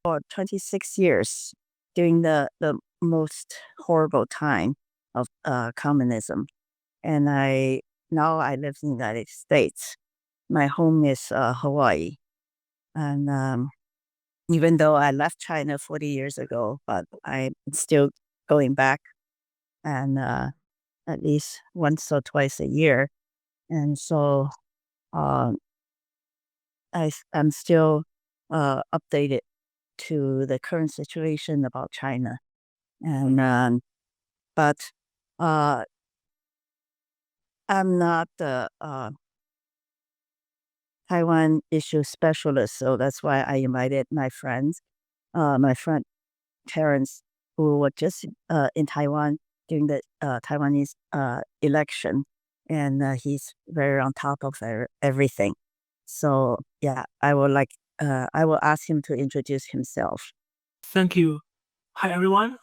for 26 years during the most horrible time of communism. And now I live in the United States. My home is Hawaii. And even though I left China 40 years ago, but I'm still going back and at least once or twice a year. And so um, I'm still updated to the current situation about China. And but uh, I'm not the Taiwan issue specialist, so that's why I invited my friend Terence, who was just in Taiwan during the Taiwanese election, and he's very on top of everything. So yeah, I will ask him to introduce himself. Thank you. Hi, everyone.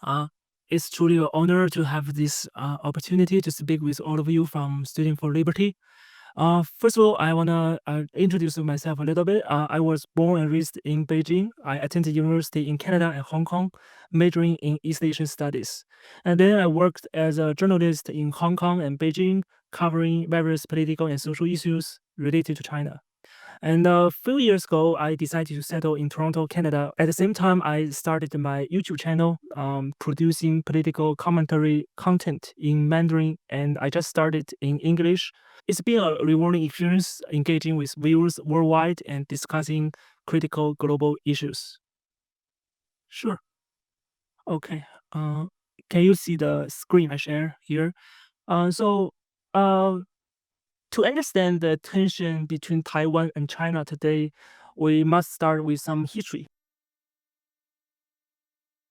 It's truly an honor to have this opportunity to speak with all of you from Student for Liberty. First of all, I want to introduce myself a little bit. I was born and raised in Beijing. I attended university in Canada and Hong Kong, majoring in East Asian studies. And then I worked as a journalist in Hong Kong and Beijing, covering various political and social issues related to China. And a few years ago, I decided to settle in Toronto, Canada. At the same time, I started my YouTube channel, producing political commentary content in Mandarin, and I just started in English. It's been a rewarding experience engaging with viewers worldwide and discussing critical global issues. Sure. Okay. Can you see the screen I share here? So, to understand the tension between Taiwan and China today, we must start with some history.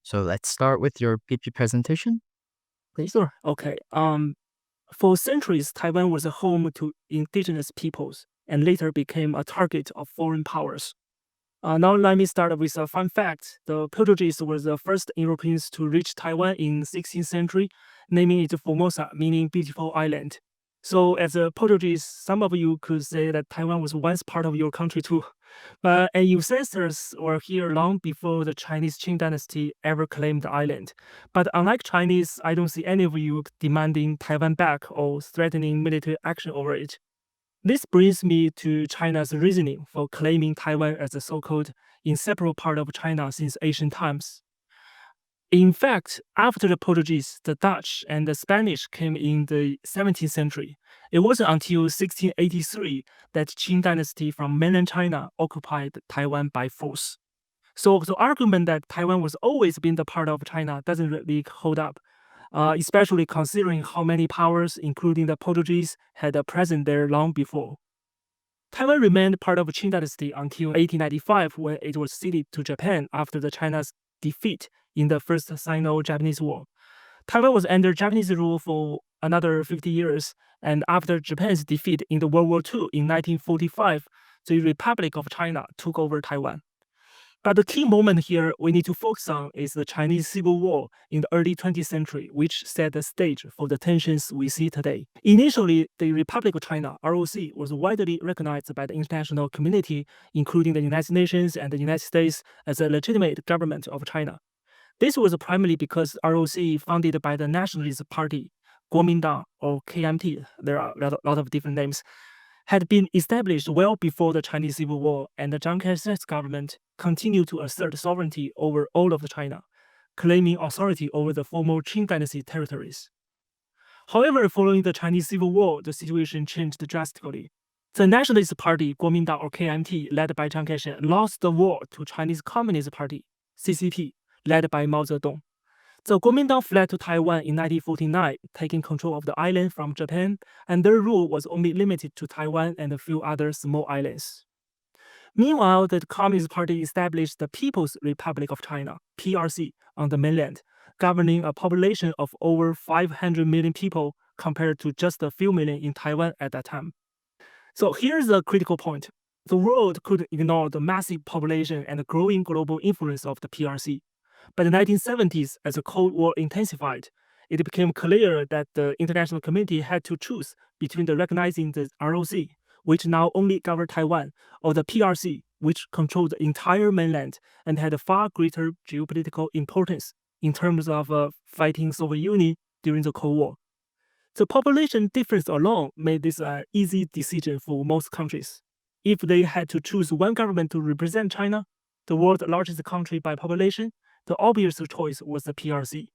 So let's start with your PP presentation, please. Sure. Okay. For centuries, Taiwan was a home to indigenous peoples and later became a target of foreign powers. Now let me start with a fun fact. The Portuguese were the first Europeans to reach Taiwan in 16th century, naming it Formosa, meaning beautiful island. So as a Portuguese, some of you could say that Taiwan was once part of your country too. But your ancestors were here long before the Chinese Qing dynasty ever claimed the island. But unlike Chinese, I don't see any of you demanding Taiwan back or threatening military action over it. This brings me to China's reasoning for claiming Taiwan as a so-called inseparable part of China since ancient times. In fact, after the Portuguese, the Dutch, and the Spanish came in the 17th century, it wasn't until 1683 that Qing dynasty from mainland China occupied Taiwan by force. So the argument that Taiwan was always been the part of China doesn't really hold up, especially considering how many powers, including the Portuguese, had a presence there long before. Taiwan remained part of Qing dynasty until 1895 when it was ceded to Japan after the China's defeat in the First Sino-Japanese War. Taiwan was under Japanese rule for another 50 years, and after Japan's defeat in the World War II in 1945, the Republic of China took over Taiwan. But the key moment here we need to focus on is the Chinese Civil War in the early 20th century, which set the stage for the tensions we see today. Initially, the Republic of China, ROC, was widely recognized by the international community, including the United Nations and the United States, as a legitimate government of China. This was primarily because ROC, founded by the Nationalist Party, Kuomintang, or KMT, there are a lot of different names, had been established well before the Chinese Civil War, and the Chiang Kai-shek's government continued to assert sovereignty over all of China, claiming authority over the former Qing dynasty territories. However, following the Chinese Civil War, the situation changed drastically. The Nationalist Party, Kuomintang or KMT, led by Chiang Kai-shek, lost the war to Chinese Communist Party, CCP, led by Mao Zedong. The Kuomintang fled to Taiwan in 1949, taking control of the island from Japan, and their rule was only limited to Taiwan and a few other small islands. Meanwhile, the Communist Party established the People's Republic of China, PRC, on the mainland, governing a population of over 500 million people compared to just a few million in Taiwan at that time. So here's the critical point. The world couldn't ignore the massive population and the growing global influence of the PRC. By the 1970s, as the Cold War intensified, it became clear that the international community had to choose between recognizing the ROC, which now only governed Taiwan, or the PRC, which controlled the entire mainland and had a far greater geopolitical importance in terms of fighting Soviet Union during the Cold War. The population difference alone made this an easy decision for most countries. If they had to choose one government to represent China, the world's largest country by population, the obvious choice was the PRC.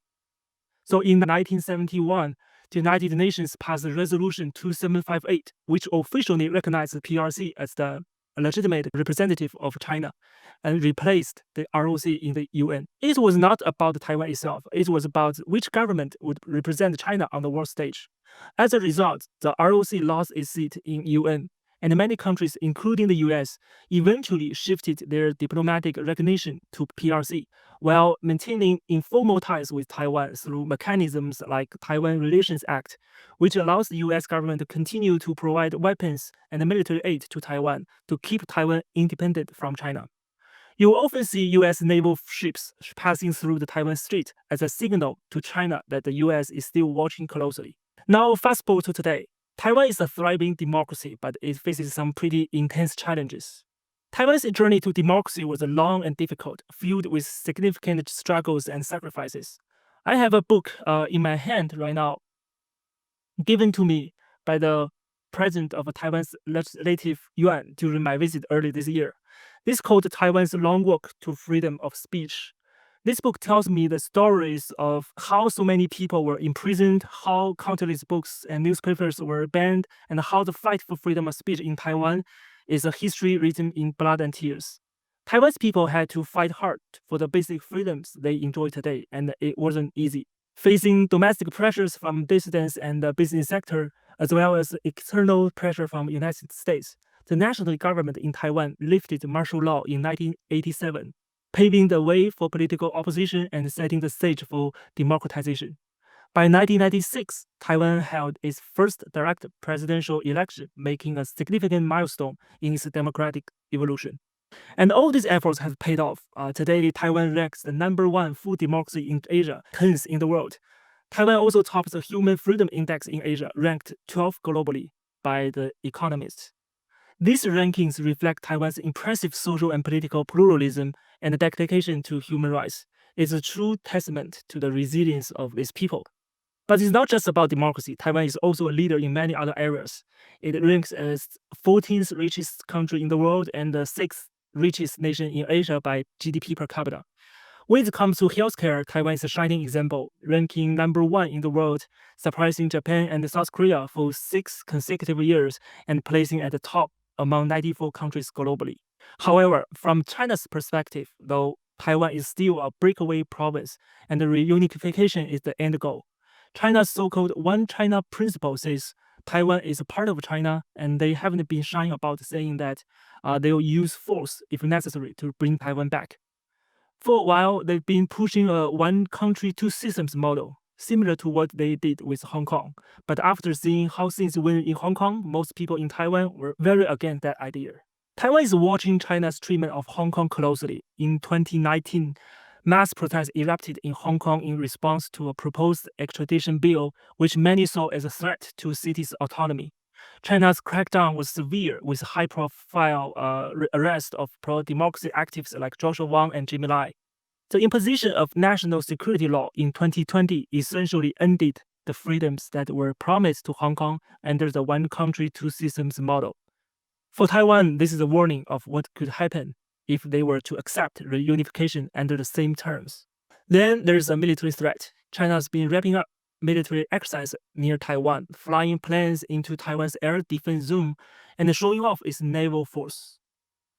So in 1971, the United Nations passed Resolution 2758, which officially recognized the PRC as the legitimate representative of China and replaced the ROC in the UN. It was not about Taiwan itself, it was about which government would represent China on the world stage. As a result, the ROC lost its seat in UN, and many countries, including the US, eventually shifted their diplomatic recognition to PRC, while maintaining informal ties with Taiwan through mechanisms like Taiwan Relations Act, which allows the US government to continue to provide weapons and military aid to Taiwan to keep Taiwan independent from China. You will often see US naval ships passing through the Taiwan Strait as a signal to China that the US is still watching closely. Now, fast forward to today. Taiwan is a thriving democracy, but it faces some pretty intense challenges. Taiwan's journey to democracy was long and difficult, filled with significant struggles and sacrifices. I have a book in my hand right now, given to me by the president of Taiwan's Legislative Yuan during my visit early this year. This is called Taiwan's Long Walk to Freedom of Speech. This book tells me the stories of how so many people were imprisoned, how countless books and newspapers were banned, and how the fight for freedom of speech in Taiwan is a history written in blood and tears. Taiwan's people had to fight hard for the basic freedoms they enjoy today, and it wasn't easy. Facing domestic pressures from dissidents and the business sector, as well as external pressure from the United States, the national government in Taiwan lifted martial law in 1987. Paving the way for political opposition and setting the stage for democratization. By 1996, Taiwan held its first direct presidential election, making a significant milestone in its democratic evolution. And all these efforts have paid off. Today, Taiwan ranks the #1 full democracy in Asia, 10th in the world. Taiwan also tops the Human Freedom Index in Asia, ranked 12th globally by The Economist. These rankings reflect Taiwan's impressive social and political pluralism and dedication to human rights. It's a true testament to the resilience of its people. But it's not just about democracy. Taiwan is also a leader in many other areas. It ranks as 14th richest country in the world and the 6th richest nation in Asia by GDP per capita. When it comes to healthcare, Taiwan is a shining example, ranking #1 in the world, surpassing Japan and South Korea for 6 consecutive years and placing at the top among 94 countries globally. However, from China's perspective, though, Taiwan is still a breakaway province, and the reunification is the end goal. China's so-called One China principle says Taiwan is a part of China, and they haven't been shy about saying that they'll use force if necessary to bring Taiwan back. For a while, they've been pushing a one country, two systems model, similar to what they did with Hong Kong. But after seeing how things went in Hong Kong, most people in Taiwan were very against that idea. Taiwan is watching China's treatment of Hong Kong closely. In 2019, mass protests erupted in Hong Kong in response to a proposed extradition bill, which many saw as a threat to cities' autonomy. China's crackdown was severe, with high-profile arrest of pro-democracy activists like Joshua Wong and Jimmy Lai. The imposition of national security law in 2020 essentially ended the freedoms that were promised to Hong Kong under the one country, two systems model. For Taiwan, this is a warning of what could happen if they were to accept reunification under the same terms. Then there's a military threat. China has been wrapping up military exercise near Taiwan, flying planes into Taiwan's air defense zone and showing off its naval force.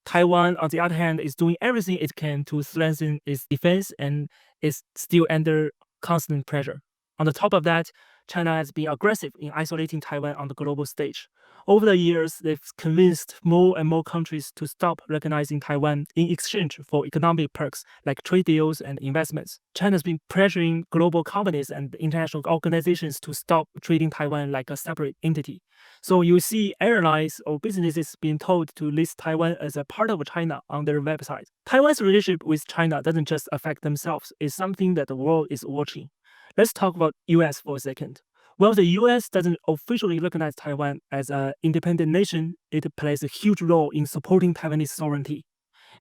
Taiwan, on the other hand, is doing everything it can to strengthen its defense and is still under constant pressure. On the top of that, China has been aggressive in isolating Taiwan on the global stage. Over the years, they've convinced more and more countries to stop recognizing Taiwan in exchange for economic perks like trade deals and investments. China's been pressuring global companies and international organizations to stop treating Taiwan like a separate entity. So you see airlines or businesses being told to list Taiwan as a part of China on their website. Taiwan's relationship with China doesn't just affect themselves, it's something that the world is watching. Let's talk about US for a second. While the US doesn't officially recognize Taiwan as an independent nation, it plays a huge role in supporting Taiwanese sovereignty.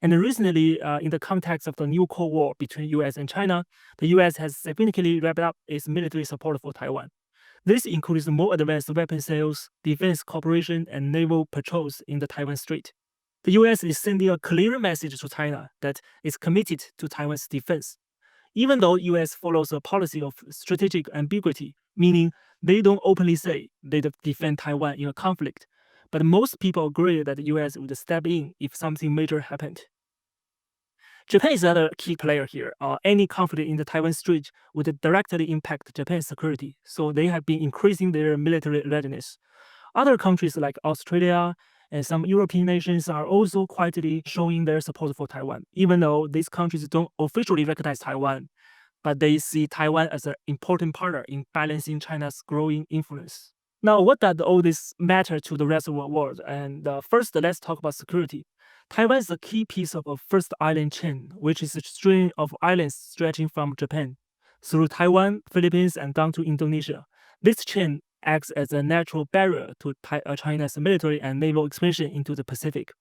And recently, in the context of the new Cold War between US and China, the US has significantly ramped up its military support for Taiwan. This includes more advanced weapon sales, defense cooperation, and naval patrols in the Taiwan Strait. The US is sending a clear message to China that it's committed to Taiwan's defense. Even though US follows a policy of strategic ambiguity, meaning they don't openly say they defend Taiwan in a conflict, but most people agree that the US would step in if something major happened. Japan is another key player here. Any conflict in the Taiwan Strait would directly impact Japan's security, so they have been increasing their military readiness. Other countries like Australia and some European nations are also quietly showing their support for Taiwan, even though these countries don't officially recognize Taiwan, but they see Taiwan as an important partner in balancing China's growing influence. Now, what does all this matter to the rest of the world? And first, let's talk about security. Taiwan is a key piece of a first island chain, which is a string of islands stretching from Japan through Taiwan, Philippines, and down to Indonesia. This chain acts as a natural barrier to China's military and naval expansion into the Pacific.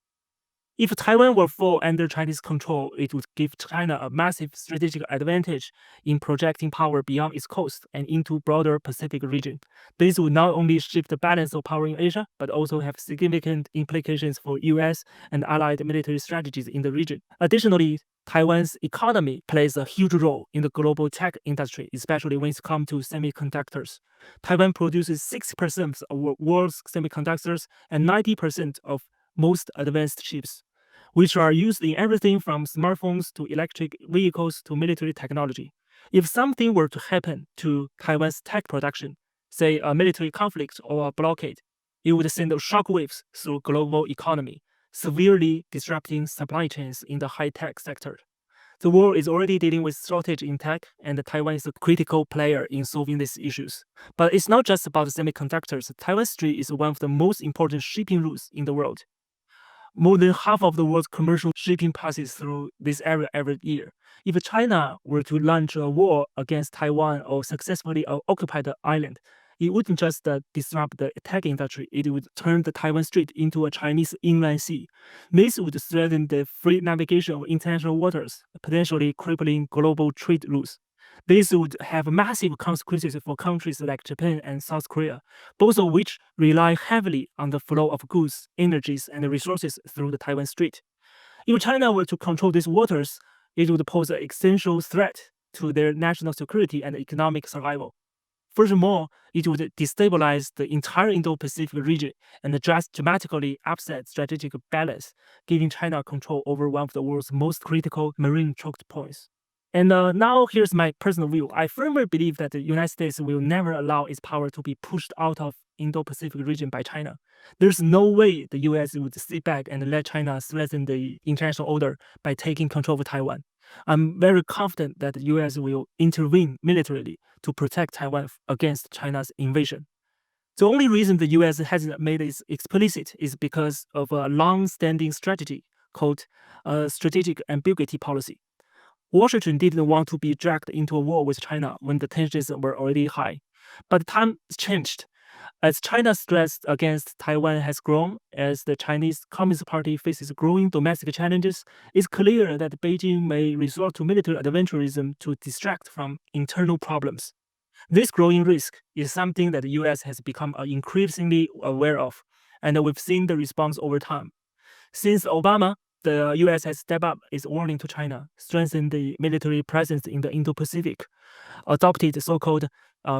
If Taiwan were fall under Chinese control, it would give China a massive strategic advantage in projecting power beyond its coast and into broader Pacific region. This would not only shift the balance of power in Asia, but also have significant implications for US and allied military strategies in the region. Additionally, Taiwan's economy plays a huge role in the global tech industry, especially when it comes to semiconductors. Taiwan produces 6% of the world's semiconductors and 90% of most advanced chips, which are used in everything from smartphones to electric vehicles to military technology. If something were to happen to Taiwan's tech production, say a military conflict or a blockade, it would send shockwaves through global economy, severely disrupting supply chains in the high-tech sector. The world is already dealing with shortage in tech, and Taiwan is a critical player in solving these issues. But it's not just about semiconductors. Taiwan Strait is one of the most important shipping routes in the world. More than half of the world's commercial shipping passes through this area every year. If China were to launch a war against Taiwan or successfully occupy the island, it wouldn't just disrupt the tech industry, it would turn the Taiwan Strait into a Chinese inland sea. This would threaten the free navigation of international waters, potentially crippling global trade routes. This would have massive consequences for countries like Japan and South Korea, both of which rely heavily on the flow of goods, energies, and resources through the Taiwan Strait. If China were to control these waters, it would pose an existential threat to their national security and economic survival. Furthermore, it would destabilize the entire Indo-Pacific region and dramatically upset strategic balance, giving China control over one of the world's most critical marine choke points. And now here's my personal view. I firmly believe that the United States will never allow its power to be pushed out of Indo-Pacific region by China. There's no way the US would sit back and let China threaten the international order by taking control of Taiwan. I'm very confident that the US will intervene militarily to protect Taiwan against China's invasion. The only reason the US hasn't made it explicit is because of a long-standing strategy called strategic ambiguity policy. Washington didn't want to be dragged into a war with China when the tensions were already high. But time changed. As China's threat against Taiwan has grown, as the Chinese Communist Party faces growing domestic challenges, it's clear that Beijing may resort to military adventurism to distract from internal problems. This growing risk is something that the US has become increasingly aware of, and we've seen the response over time. Since Obama, the US has stepped up its warning to China, strengthened the military presence in the Indo-Pacific, adopted the so-called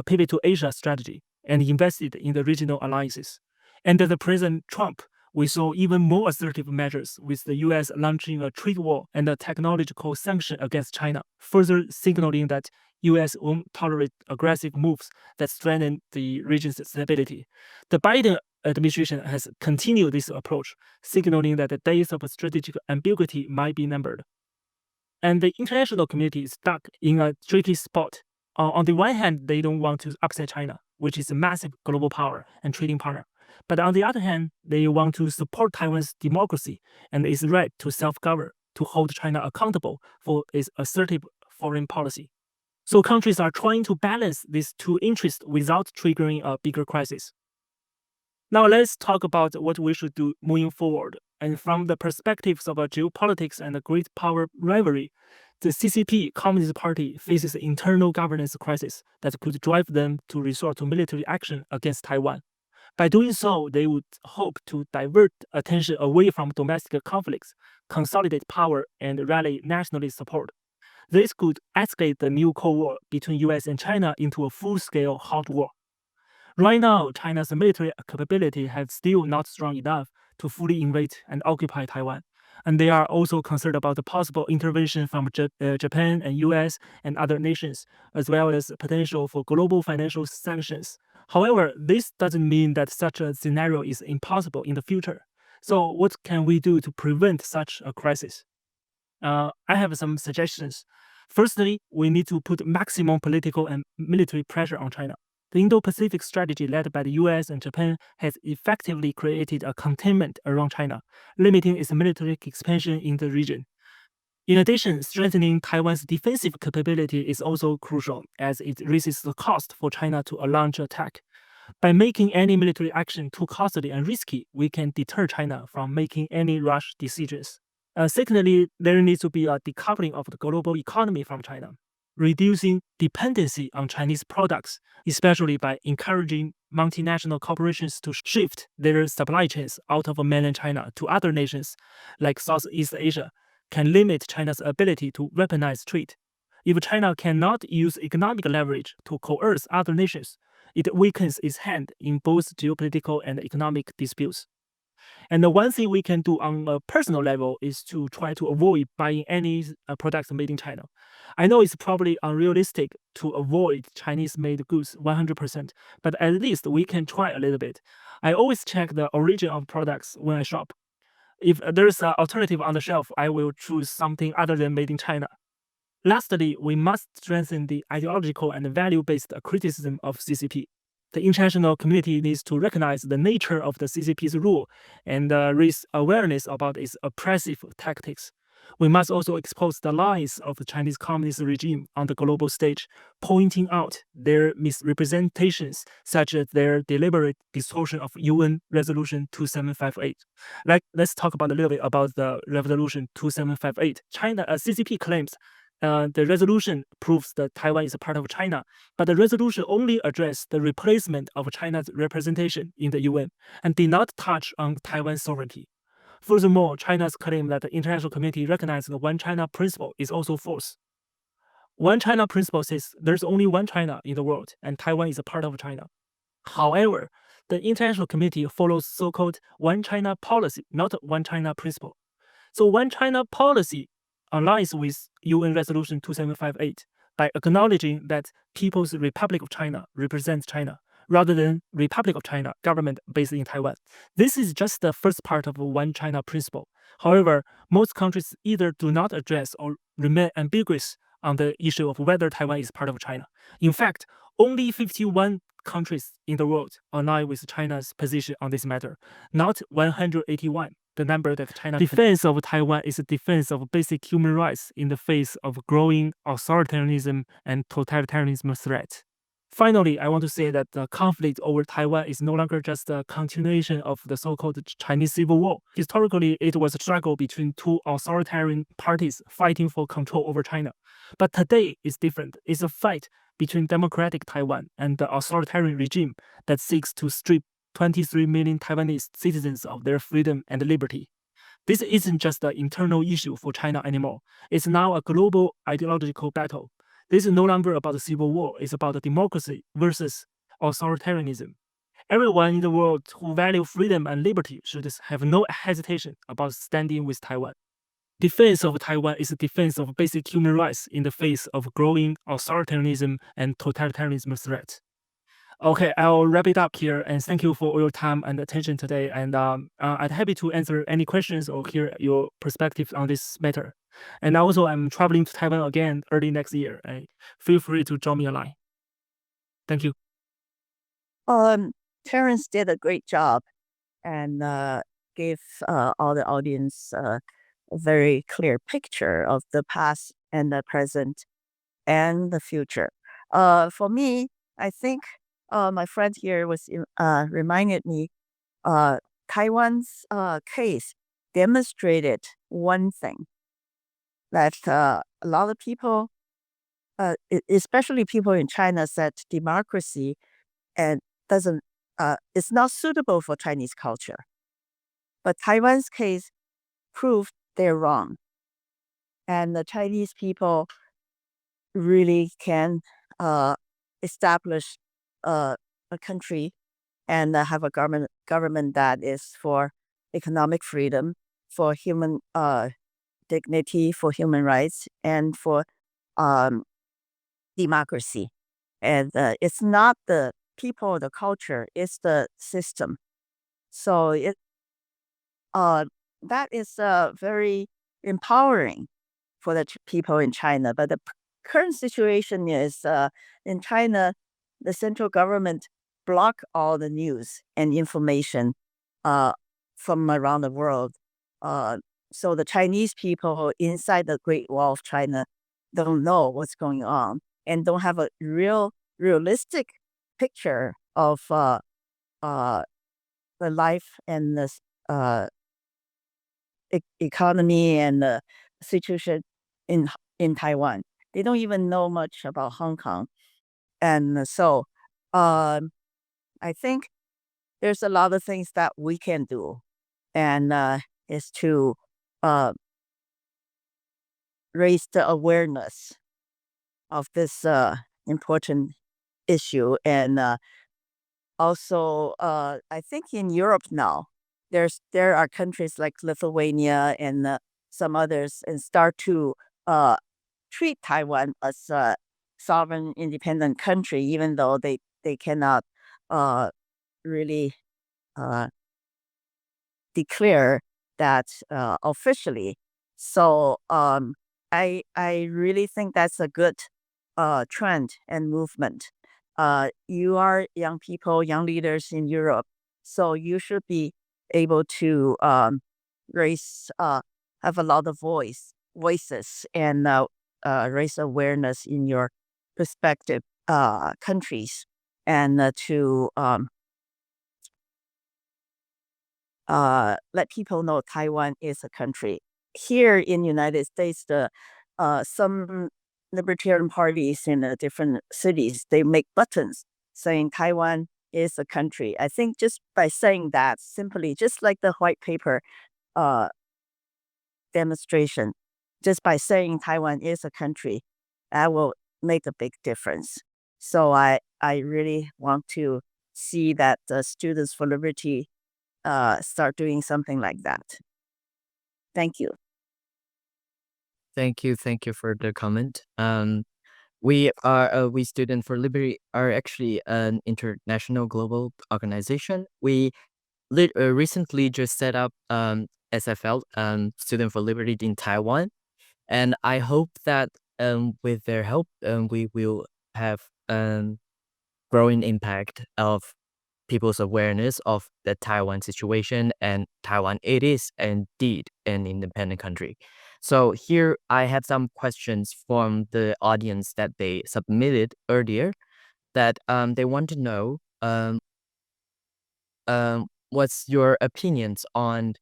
pivot to Asia strategy, and invested in the regional alliances. Under the President Trump, we saw even more assertive measures, with the US launching a trade war and a technological sanction against China, further signaling that US won't tolerate aggressive moves that threaten the region's stability. The Biden administration has continued this approach, signaling that the days of strategic ambiguity might be numbered. And the international community is stuck in a tricky spot. On the one hand, they don't want to upset China, which is a massive global power and trading partner. But on the other hand, they want to support Taiwan's democracy and its right to self-govern, to hold China accountable for its assertive foreign policy. So countries are trying to balance these two interests without triggering a bigger crisis. Now let's talk about what we should do moving forward. And from the perspectives of geopolitics and a great power rivalry, the CCP Communist Party faces an internal governance crisis that could drive them to resort to military action against Taiwan. By doing so, they would hope to divert attention away from domestic conflicts, consolidate power, and rally nationalist support. This could escalate the new Cold War between US and China into a full-scale hot war. Right now, China's military capability has still not strong enough to fully invade and occupy Taiwan. And they are also concerned about the possible intervention from Japan and US and other nations, as well as potential for global financial sanctions. However, this doesn't mean that such a scenario is impossible in the future. So what can we do to prevent such a crisis? I have some suggestions. Firstly, we need to put maximum political and military pressure on China. The Indo-Pacific strategy led by the US and Japan has effectively created a containment around China, limiting its military expansion in the region. In addition, strengthening Taiwan's defensive capability is also crucial, as it raises the cost for China to launch an attack. By making any military action too costly and risky, we can deter China from making any rash decisions. Secondly, there needs to be a decoupling of the global economy from China, reducing dependency on Chinese products, especially by encouraging multinational corporations to shift their supply chains out of mainland China to other nations like Southeast Asia, can limit China's ability to weaponize trade. If China cannot use economic leverage to coerce other nations, it weakens its hand in both geopolitical and economic disputes. And the one thing we can do on a personal level is to try to avoid buying any products made in China. I know it's probably unrealistic to avoid Chinese-made goods 100%, but at least we can try a little bit. I always check the origin of products when I shop. If there's an alternative on the shelf, I will choose something other than made in China. Lastly, we must strengthen the ideological and value-based criticism of CCP. The international community needs to recognize the nature of the CCP's rule and raise awareness about its oppressive tactics. We must also expose the lies of the Chinese Communist regime on the global stage, pointing out their misrepresentations, such as their deliberate distortion of UN Resolution 2758. Let's talk about a little bit about the Resolution 2758. CCP claims the resolution proves that Taiwan is a part of China, but the resolution only addressed the replacement of China's representation in the UN and did not touch on Taiwan's sovereignty. Furthermore, China's claim that the international community recognizes the One China principle is also false. One China principle says there's only one China in the world, and Taiwan is a part of China. However, the international community follows so-called One China policy, not One China principle. So One China policy aligns with UN Resolution 2758 by acknowledging that People's Republic of China represents China, rather than Republic of China, government based in Taiwan. This is just the first part of One China principle. However, most countries either do not address or remain ambiguous on the issue of whether Taiwan is part of China. In fact, only 51 countries in the world align with China's position on this matter, not 181. The number that China defense of Taiwan is a defense of basic human rights in the face of growing authoritarianism and totalitarianism threat. Finally, I want to say that the conflict over Taiwan is no longer just a continuation of the so-called Chinese Civil War. Historically, it was a struggle between two authoritarian parties fighting for control over China. But today is different. It's a fight between democratic Taiwan and the authoritarian regime that seeks to strip 23 million Taiwanese citizens of their freedom and liberty. This isn't just an internal issue for China anymore. It's now a global ideological battle. This is no longer about the civil war. It's about democracy versus authoritarianism. Everyone in the world who value freedom and liberty should have no hesitation about standing with Taiwan. Defense of Taiwan is a defense of basic human rights in the face of growing authoritarianism and totalitarianism threats. Okay, I'll wrap it up here, and thank you for all your time and attention today. And I'm happy to answer any questions or hear your perspective on this matter. And also, I'm traveling to Taiwan again early next year. Feel free to join me online. Thank you. Terence did a great job and gave all the audience a very clear picture of the past and the present and the future. For me, I think my friend here was reminded me Taiwan's case demonstrated one thing that a lot of people, especially people in China, said democracy and doesn't it's not suitable for Chinese culture. But Taiwan's case proved they're wrong, and the Chinese people really can establish a country and have a government that is for economic freedom, for human dignity, for human rights, and for um, democracy. And it's not the people or the culture; it's the system. So uh, that is very empowering for the people in China. But the current situation is in China, the central government block all the news and information uh, from around the world. Uh, so the Chinese people inside the Great Wall of China don't know what's going on and don't have a realistic picture of uh, the life and the uh, economy and the situation in in Taiwan. They don't even know much about Hong Kong, and so um, I think there's a lot of things that we can do, and is to uh, raise the awareness of this important issue, and also I think in Europe now there are countries like Lithuania and some others, and start to uh, treat Taiwan as a sovereign, independent country, even though they cannot uh, really uh, declare that officially. So I really think that's a good trend and movement. You are young people, young leaders in Europe, so you should be able to raise have a lot of voices and raise awareness in your respective countries, and to let people know Taiwan is a country. Here in United States, the some libertarian parties in different cities, they make buttons saying Taiwan is a country. I think just by saying that, simply just like the white paper uh, demonstration, just by saying Taiwan is a country, that will make a big difference. So I really want to see that the Students for Liberty start doing something like that. Thank you. Thank you. Thank you for the comment. We Student for Liberty are actually an international global organization. We recently just set up SFL, Student for Liberty in Taiwan, and I hope that with their help, we will have growing impact of people's awareness of the Taiwan situation, and Taiwan it is indeed an independent country. So here I have some questions from the audience that they submitted earlier that they want to know what's your opinions on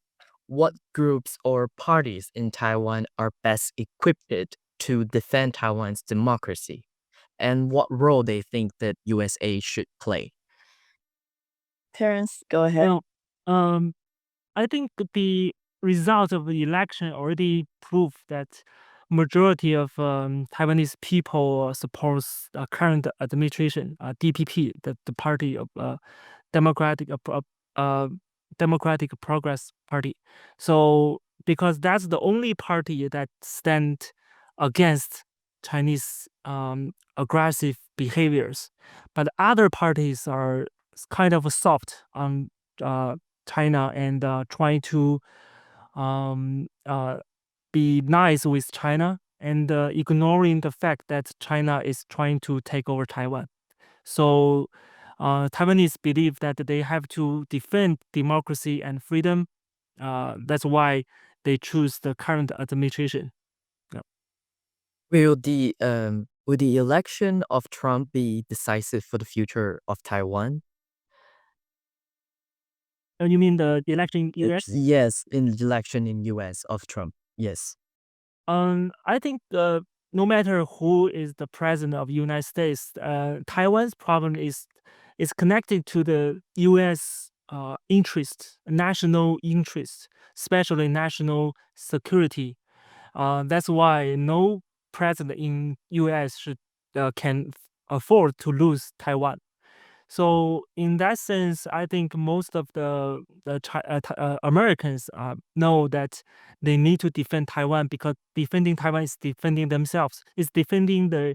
what groups or parties in Taiwan are best equipped to defend Taiwan's democracy, and what role they think that USA should play. Terence, go ahead. Well, I think the result of the election already proved that majority of Taiwanese people supports the current administration, DPP, the party of Democratic uh, Democratic Progress Party. So because that's the only party that stand against Chinese aggressive behaviors, but other parties are kind of soft on China and trying to um, uh, be nice with China and ignoring the fact that China is trying to take over Taiwan. So Taiwanese believe that they have to defend democracy and freedom. That's why they choose the current administration. Yeah. Will the election of Trump be decisive for the future of Taiwan? You mean the election in US? Yes, in the election in US of Trump. Yes. I think no matter who is the president of United States, Taiwan's problem is connected to the U.S. Interest, national interest, especially national security. That's why no president in U.S. can afford to lose Taiwan. So in that sense, I think most of the Americans know that they need to defend Taiwan, because defending Taiwan is defending themselves. It's defending the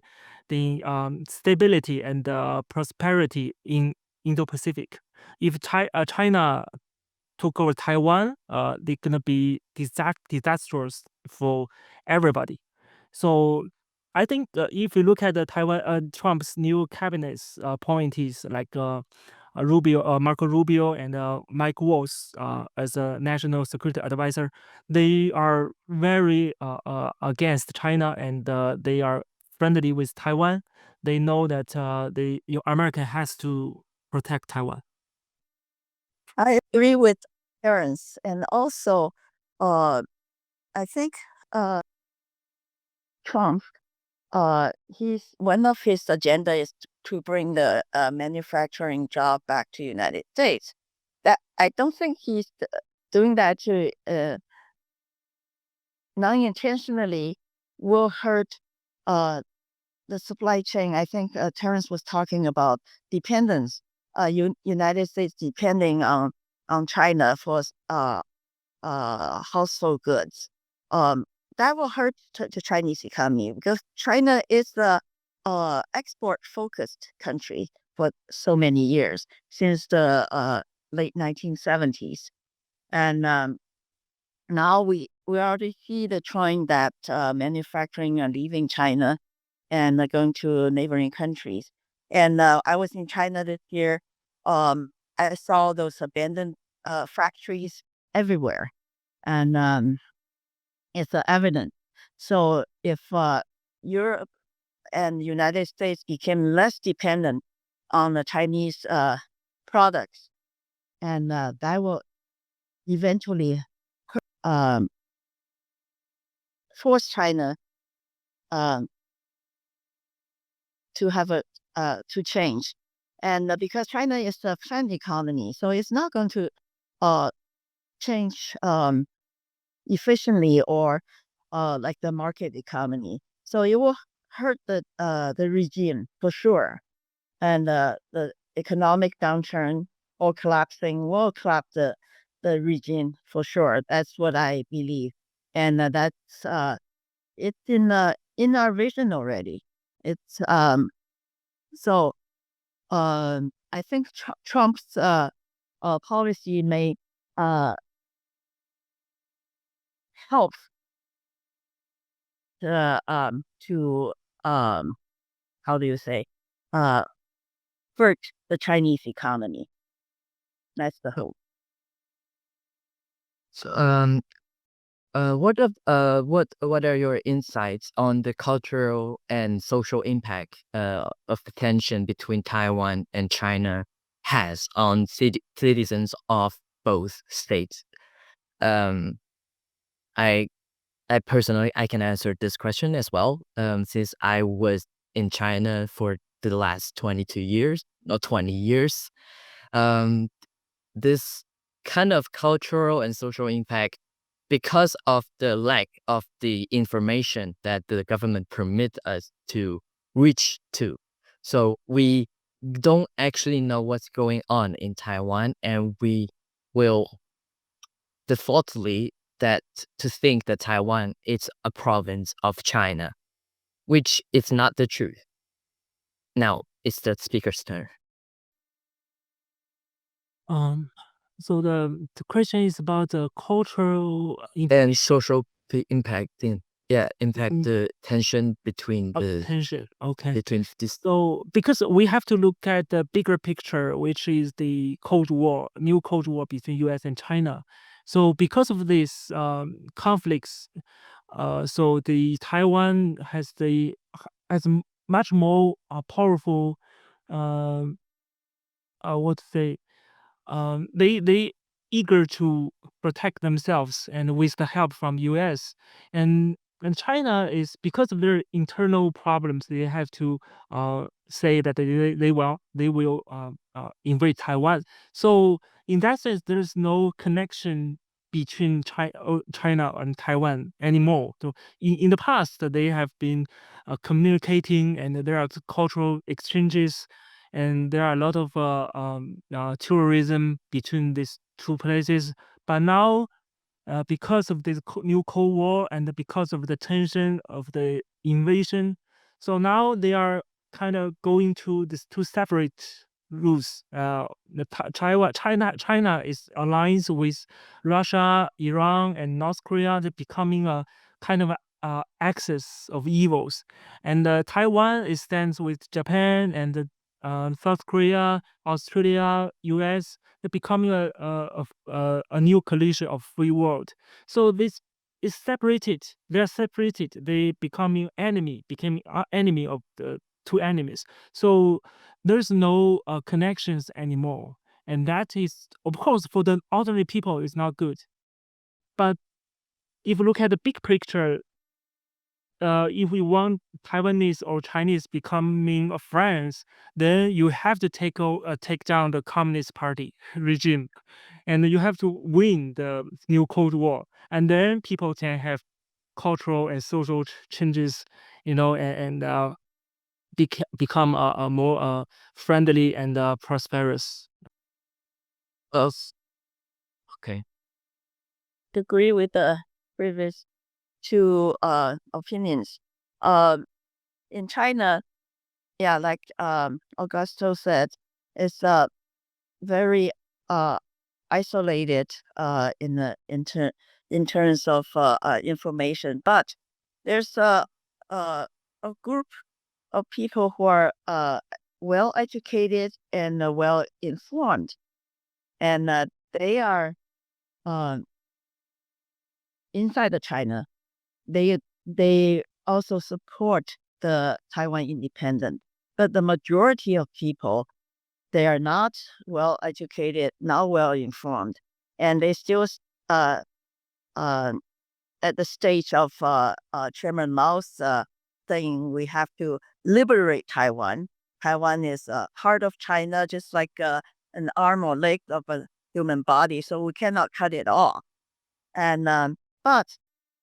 stability and prosperity in Indo-Pacific. If China took over Taiwan, they're gonna be disastrous for everybody. So I think if you look at the Taiwan Trump's new cabinet's appointees like Marco Rubio and Mike Waltz as a national security advisor, they are very against China, and they are friendly with Taiwan. They know that America has to protect Taiwan. I agree with Terence, and also, I think Trump, he's one of his agenda is to bring the manufacturing job back to United States. That I don't think he's doing that to non-intentionally will hurt the supply chain. I think Terence was talking about dependence. United States depending on China for household goods. That will hurt the Chinese economy, because China is the export focused country for so many years, since the late 1970s. And now we already see the trend that manufacturing are leaving China and going to neighboring countries. And I was in China this year. I saw those abandoned factories everywhere, and it's evident. So if Europe and United States became less dependent on the Chinese products, and that will eventually um, force China um, to have to change. And because China is a planned economy, so it's not going to change efficiently, or like the market economy. So it will hurt the regime for sure, and the economic downturn or collapsing will collapse the regime for sure. That's what I believe, and that's it's in our vision already. It's so I think Trump's policy may help to how do you say uh hurt the Chinese economy. That's the hope. So what are your insights on the cultural and social impact of the tension between Taiwan and China has on citizens of both states? Um, I I personally I can answer this question as well. Since I was in China for the last 22 years, not 20 years. Um, this kind of cultural and social impact, because of the lack of the information that the government permit us to reach to. So we don't actually know what's going on in Taiwan, and we will defaultly that to think that Taiwan is a province of China, which is not the truth. Now it's the speaker's turn. So the question is about the cultural And social impact impact Mm. the tension between the tension. Okay. between this. So because we have to look at the bigger picture, which is the Cold War, new Cold War between U.S. and China. So because of this conflicts, so the Taiwan has much more powerful, what to say, they eager to protect themselves, and with the help from U.S. and China is, because of their internal problems, they have to say that they will invade Taiwan. So in that sense, there's no connection between China and Taiwan anymore. So in the past, they have been communicating, and there are cultural exchanges, and there are a lot of tourism between these two places. But now, because of this new Cold War and because of the tension of the invasion, so now they are kind of going to these two separate routes. China is alliance with Russia, Iran, and North Korea. They're becoming a kind of axis of evils, and Taiwan is stands with Japan and South Korea, Australia, U.S. They're becoming a new coalition of free world. So this is separated. They are separated. They becoming enemy of the two enemies. So there's no connections anymore, and that is, of course, for the ordinary people, is not good. But if you look at the big picture, if we want Taiwanese or Chinese becoming friends, then you have to take down the Communist Party regime, and you have to win the new Cold War, and then people can have cultural and social changes, and become a more friendly and prosperous. Well, okay. Agree with the previous two opinions. In China, yeah, like Augusto said, it's very isolated in terms of information. But there's a group of people who are well educated and well informed, and they are inside of China. They also support the Taiwan independence, but the majority of people, they are not well educated, not well informed, and they still uh, uh, at the stage of Chairman Mao's saying we have to liberate Taiwan. Taiwan is part of China, just like an arm or leg of a human body, so we cannot cut it off. And but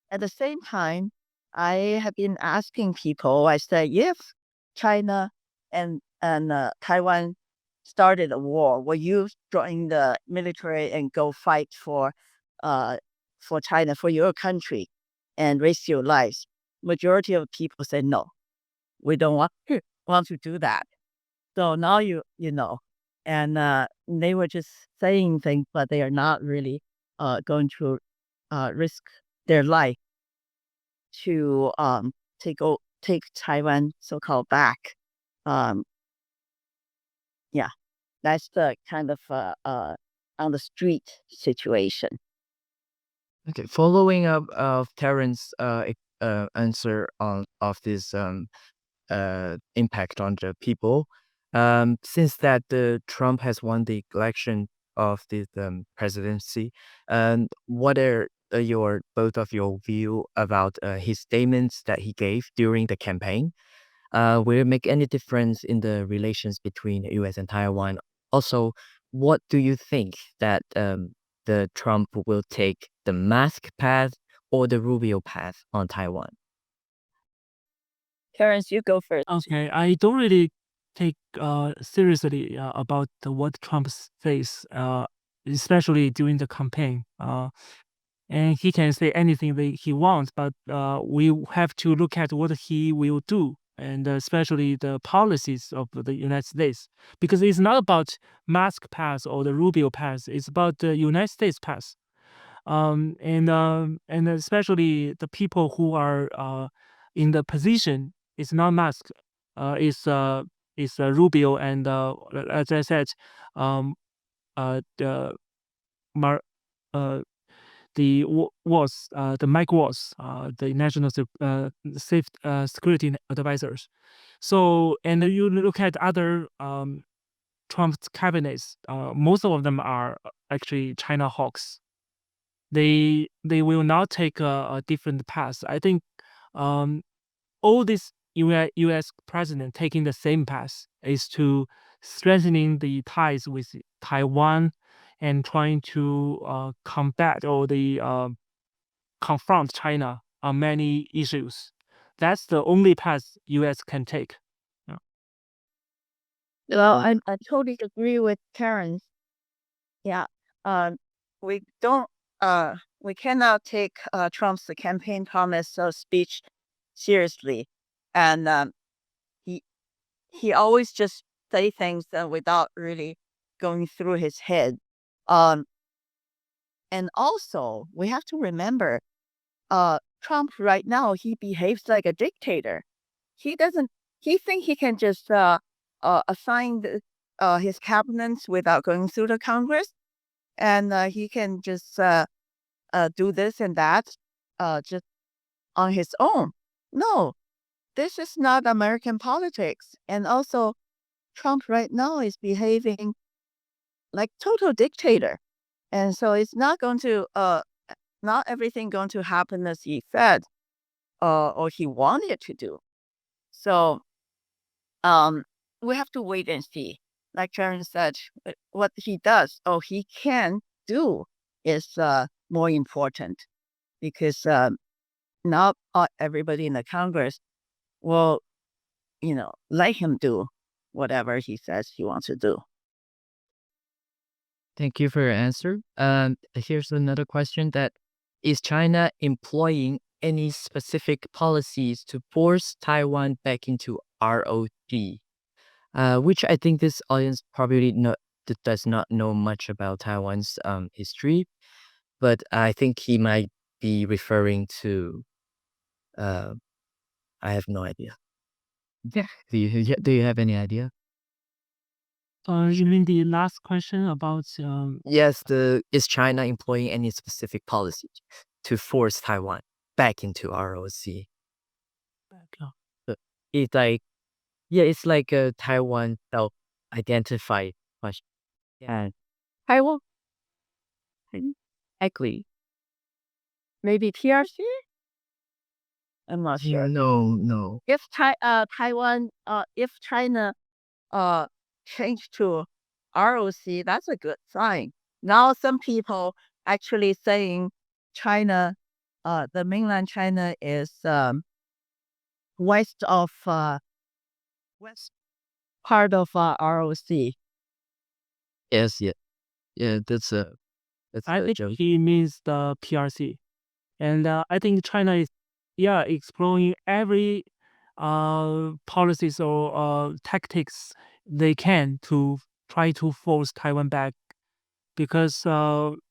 at the same time, I have been asking people. I say, if China and Taiwan started a war, will you join the military and go fight uh, for China, for your country, and risk your lives? Majority of people say no. We don't want to do that. So now you know, and they were just saying things, but they are not really going to risk their life to take Taiwan so-called back. Um, yeah, that's the kind of on the street situation. Okay. Following up of Terence answer of this impact on the people, since that the Trump has won the election of the presidency, and what are your both of your view about his statements that he gave during the campaign? Will it make any difference in the relations between the U.S. and Taiwan? Also, what do you think that the Trump will take the mask path or the Rubio path on Taiwan? Terence, you go first. Okay, I don't really take seriously about what Trump says, especially during the campaign. And he can say anything that he wants, but we have to look at what he will do, and especially the policies of the United States, because it's not about mask pass or the Rubio pass. It's about the United States pass. And especially the people who are in the position, it's not mask. It's Rubio, and as I said, the Mar the Mike Waltz, the national safe security advisors. So, and you look at other Trump's cabinets, most of them are actually China hawks. They will not take a different path. I think all this U.S. president taking the same path is to strengthening the ties with Taiwan and trying to combat or confront China on many issues. That's the only path U.S. can take. Yeah. Well, I totally agree with Terence. Yeah. We don't we cannot take Trump's campaign promise speech seriously. And he always just say things without really going through his head. Um and also we have to remember Trump right now, he behaves like a dictator. He doesn't he think he can just assign his cabinets without going through the Congress, and he can just do this and that just on his own. No, this is not American politics. And also, Trump right now is behaving like total dictator, and so it's not going to not everything going to happen as he said or he wanted to do. So um, we have to wait and see. Like Sharon said, what he does or he can do is more important, because not everybody in the Congress will, let him do whatever he says he wants to do. Thank you for your answer. Here's another question: that is China employing any specific policies to force Taiwan back into ROC? Which I think this audience probably does not know much about Taiwan's history, but I think he might be referring to. I have no idea. Yeah. Do you have any idea? You mean the last question about Yes, is China employing any specific policy to force Taiwan back into ROC? It's like, yeah, it's like a Taiwan self-identified question. Yeah, Taiwan, exactly. Maybe TRC? I'm not sure. No. If Taiwan, if China change to ROC, that's a good sign. Now some people actually saying China, the mainland China is west of west part of ROC. Yes, yeah. That's I a think joke. he means the PRC. And I think China is, exploring every policies or tactics they can to try to force Taiwan back, because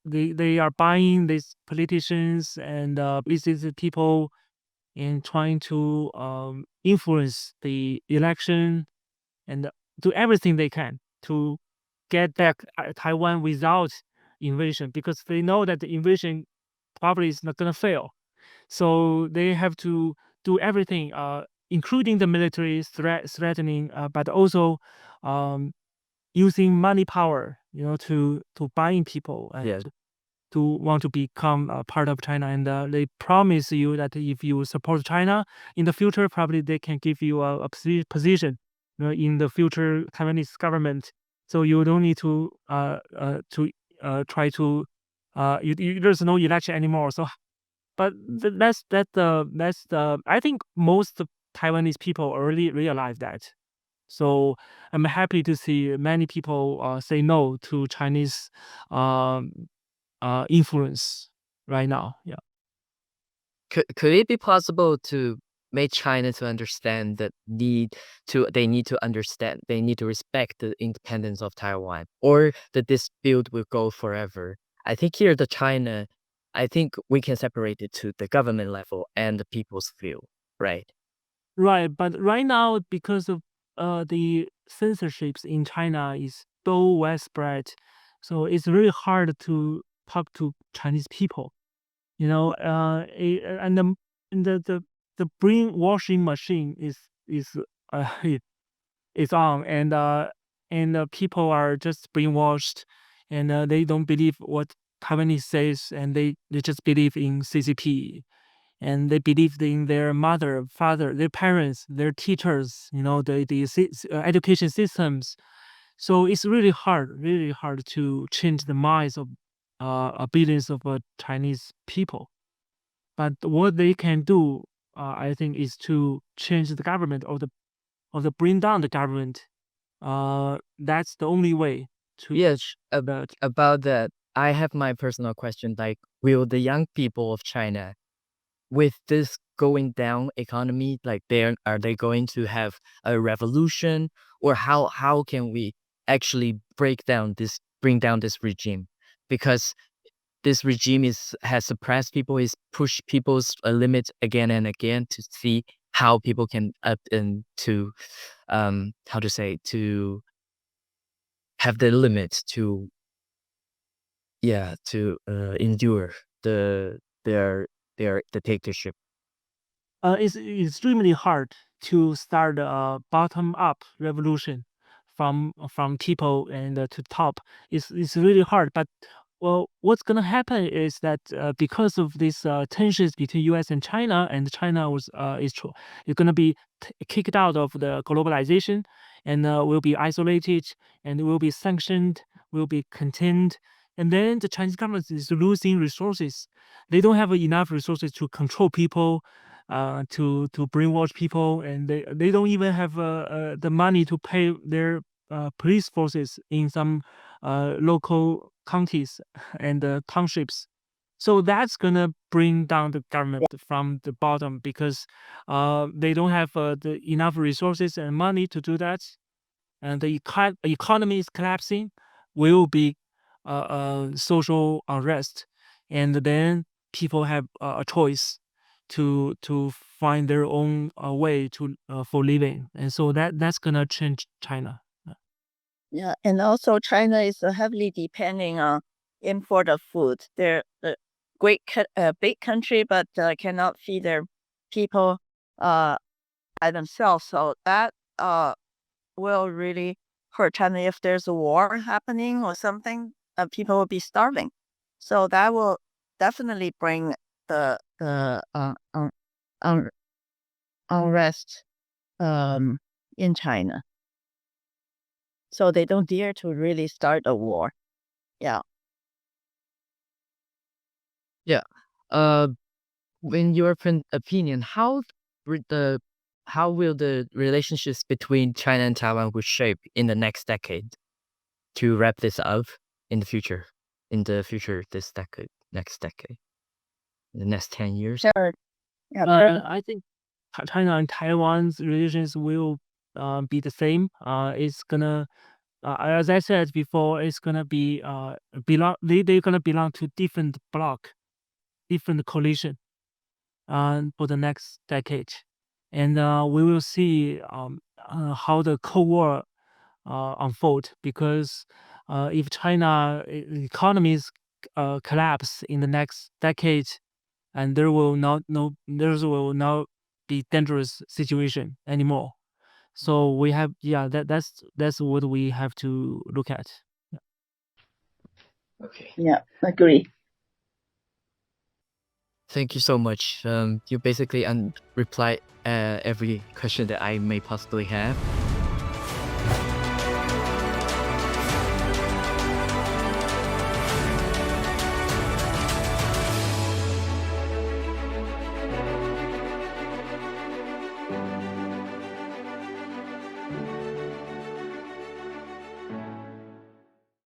they are buying these politicians and business people and trying to influence the election and do everything they can to get back Taiwan without invasion, because they know that the invasion probably is not going to fail. So they have to do everything, including the military threatening, but also using money power, to buying people and Yeah. to want to become a part of China. And they promise you that if you support China in the future, probably they can give you a position, in the future Taiwanese government. So you don't need to try to there's no election anymore. So, but that's the I think most Taiwanese people already realize that. So I'm happy to see many people say no to Chinese um, influence right now. Yeah. Could it be possible to make China to understand that they need to understand, they need to respect the independence of Taiwan, or that this dispute will go forever? I think here I think we can separate it to the government level and the people's view, right? Right, but right now, because of the censorships in China is so widespread, so it's really hard to talk to Chinese people. And the brainwashing machine is uh, is on, and people are just brainwashed and they don't believe what Taiwanese says, and they just believe in CCP, and they believed in their mother, father, their parents, their teachers, the education systems. So it's really hard to change the minds of billions of Chinese people. But what they can do, I think, is to change the government, or the bring down the government. That's the only way to. Yes, about that, I have my personal question. Like, will the young people of China, with this going down economy, like are they going to have a revolution, or how can we actually bring down this regime? Because this regime has suppressed people, is pushed people's limits again and again to see how people can to how to say, to have the limits to endure their dictatorship. It's extremely hard to start a bottom-up revolution from people and to top. It's really hard. But well, what's gonna happen is that because of these tensions between U.S. and China is gonna be kicked out of the globalization, and will be isolated, and will be sanctioned, will be contained, and then the Chinese government is losing resources. They don't have enough resources to control people, to brainwash people, and they don't even have the money to pay their police forces in some local counties and townships. So that's gonna bring down the government from the bottom, because they don't have the enough resources and money to do that, and the economy is collapsing. Will be social unrest, and then people have a choice to find their own way to for living, and so that's gonna change China. Yeah, and also China is heavily depending on import of food. They're a big country, but cannot feed their people by themselves. So that will really hurt China if there's a war happening or something. People will be starving. So that will definitely bring the unrest in China. So they don't dare to really start a war. Yeah. Yeah. In your opinion, how will the relationships between China and Taiwan will shape in the next decade? To wrap this up, in the future, this decade, next decade, in the next 10 years. Sure. Yeah. I think China and Taiwan's relations will be the same. It's gonna, as I said before, it's gonna be they're gonna belong to different bloc, different coalition, for the next decade, and we will see how the Cold War unfold, because if China economies collapse in the next decade, and there will not be dangerous situation anymore. So we have, that's what we have to look at. Okay. Yeah, agree. Thank you so much. You basically replied every question that I may possibly have.